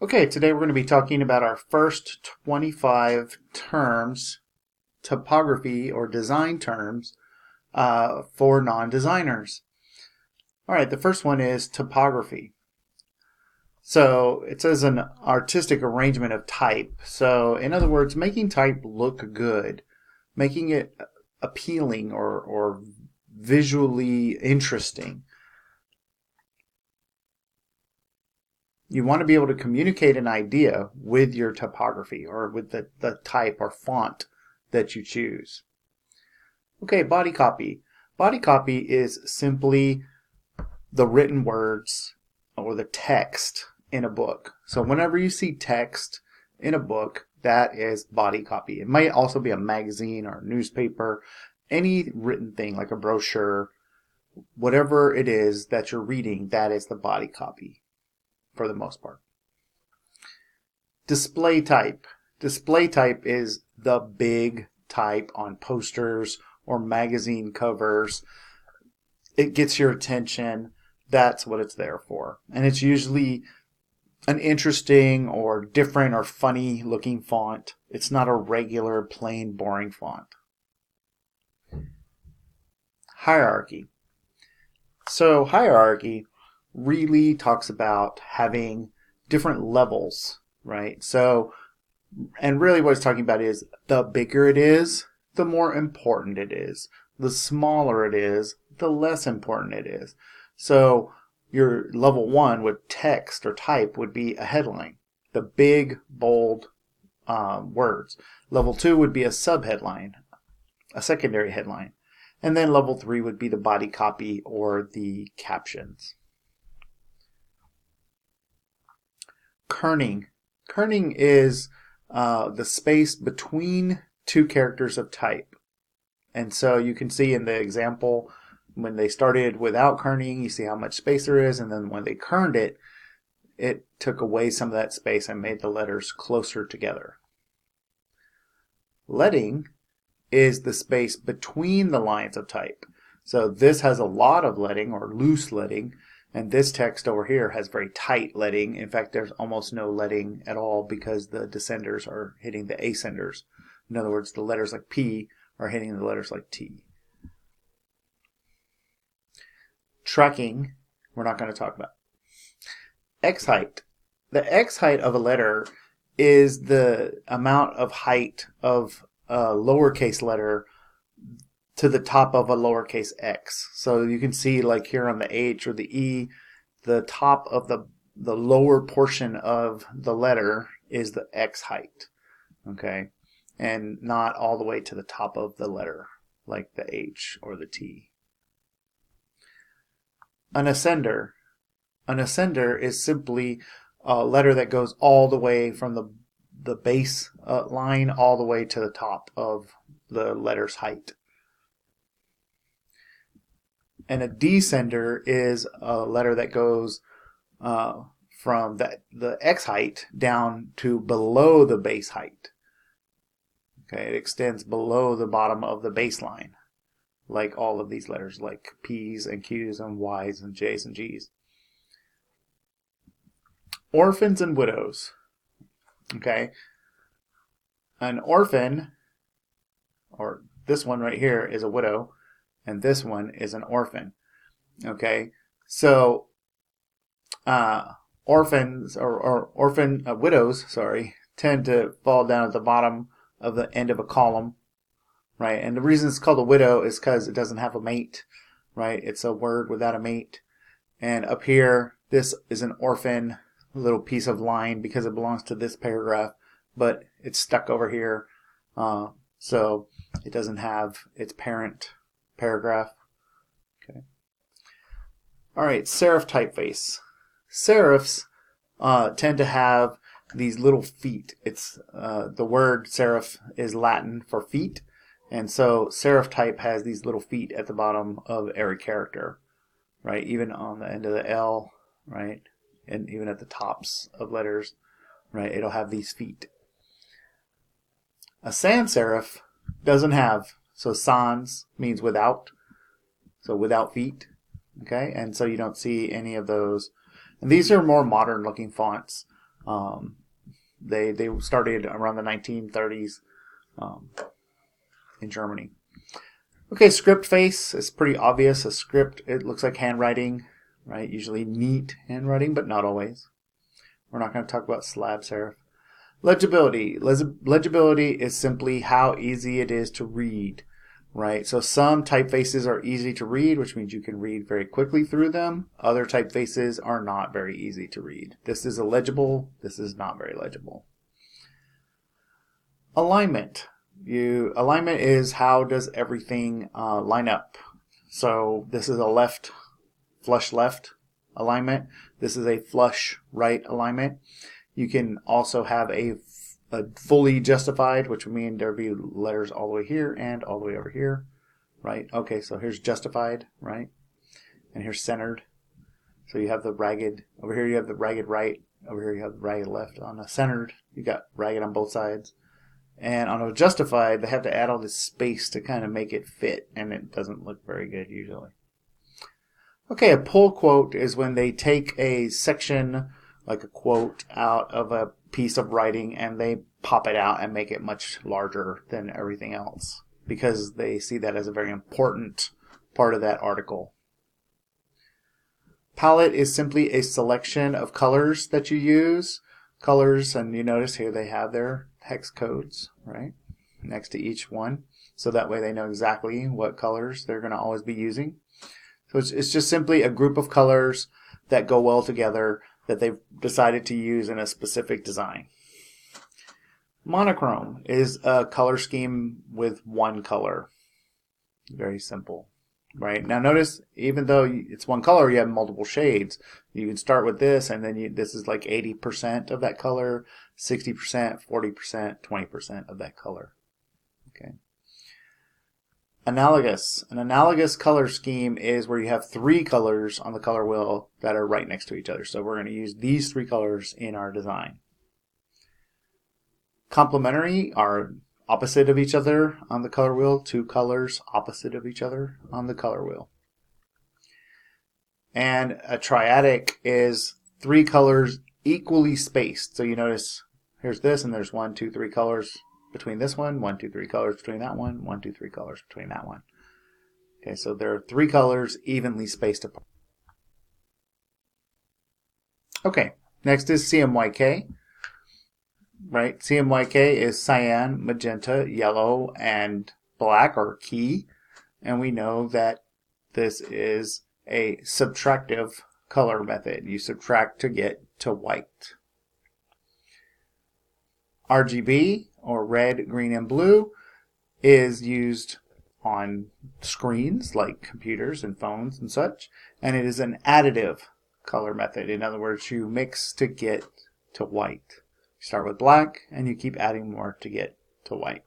Okay, today we're going to be talking about our first 25 terms, typography or design terms for non-designers. All right, the first one is typography. So it says an artistic arrangement of type. So in other words, making type look good, making it appealing or visually interesting. You want to be able to communicate an idea with your typography or with the type or font that you choose. Okay, body copy. Body copy is simply the written words or the text in a book. So whenever you see text in a book, that is body copy. It might also be a magazine or a newspaper, any written thing like a brochure, whatever it is that you're reading, that is the body copy for the most part. Display type. Display type is the big type on posters or magazine covers. It gets your attention. That's what it's there for. And it's usually an interesting or different or funny looking font. It's not a regular, plain, boring font. Hierarchy. So hierarchy really talks about having different levels, right? So, and really what it's talking about is the bigger it is, the more important it is. The smaller it is, the less important it is. So your level 1 with text or type would be a headline, the big, bold words. Level 2 would be a subheadline, a secondary headline. And then level 3 would be the body copy or the captions. Kerning. Kerning is the space between two characters of type. And so you can see in the example, when they started without kerning, you see how much space there is. And then when they kerned it, it took away some of that space and made the letters closer together. Leading is the space between the lines of type. So this has a lot of leading or loose leading. And this text over here has very tight leading. In fact, there's almost no leading at all because the descenders are hitting the ascenders. In other words, the letters like P are hitting the letters like T. Tracking, we're not going to talk about. X height. The X height of a letter is the amount of height of a lowercase letter to the top of a lowercase x. So you can see like here on the H or the E, the top of the lower portion of the letter is the X height, okay? And not all the way to the top of the letter like the H or the T. An ascender. An ascender is simply a letter that goes all the way from the base line all the way to the top of the letter's height. And a descender is a letter that goes from the X height down to below the base height. Okay, it extends below the bottom of the baseline, like all of these letters, like P's and Q's and Y's and J's and G's. Orphans and widows. Okay, an orphan, or this one right here, is a widow. And this one is an orphan. Okay, so orphans or orphan widows, sorry, tend to fall down at the bottom of the end of a column, right? And the reason it's called a widow is because it doesn't have a mate, right? It's a word without a mate. And up here, this is an orphan little piece of line because it belongs to this paragraph, but it's stuck over here, so it doesn't have its parent paragraph. Okay. All right, serif typeface. Serifs tend to have these little feet. It's the word serif is Latin for feet, and so serif type has these little feet at the bottom of every character, right? Even on the end of the L, right? And even at the tops of letters, right? It'll have these feet. A sans serif doesn't have. So sans means without, so without feet, okay? And so you don't see any of those. And these are more modern looking fonts. They started around the 1930s in Germany. Okay, script face is pretty obvious. A script, it looks like handwriting, right? Usually neat handwriting, but not always. We're not going to talk about slab serif. Legibility. Legibility is simply how easy it is to read, right? So some typefaces are easy to read, which means you can read very quickly through them. Other typefaces are not very easy to read. This is illegible. This is not very legible. Alignment. Alignment is how does everything line up. So this is a flush left alignment. This is a flush right alignment. You can also have a fully justified, which would mean there'd be letters all the way here and all the way over here, right? Okay, so here's justified, right? And here's centered. So you have the ragged, over here you have the ragged right, over here you have the ragged left. On a centered, you got ragged on both sides. And on a justified, they have to add all this space to kind of make it fit, and it doesn't look very good usually. Okay, a pull quote is when they take a section, like a quote, out of a piece of writing and they pop it out and make it much larger than everything else because they see that as a very important part of that article. Palette is simply a selection of colors that you use. Colors, and you notice here they have their hex codes, right, next to each one. So that way they know exactly what colors they're going to always be using. So it's just simply a group of colors that go well together that they've decided to use in a specific design. Monochrome is a color scheme with one color. Very simple. Right, now notice, even though it's one color, you have multiple shades. You can start with this, and then this is like 80% of that color, 60%, 40%, 20% of that color. Okay. Analogous. An analogous color scheme is where you have three colors on the color wheel that are right next to each other. So we're going to use these three colors in our design. Complementary are opposite of each other on the color wheel, two colors opposite of each other on the color wheel. And a triadic is three colors equally spaced. So you notice here's this, and there's 1, 2, 3 colors between this one, 1, 2, 3 colors between that one, 1, 2, 3 colors between that one. Okay, so there are three colors evenly spaced apart. Okay, next is CMYK. Right, CMYK is cyan, magenta, yellow, and black, or key. And we know that this is a subtractive color method. You subtract to get to white. RGB, or red, green, and blue, is used on screens like computers and phones and such. And it is an additive color method. In other words, you mix to get to white. You start with black and you keep adding more to get to white.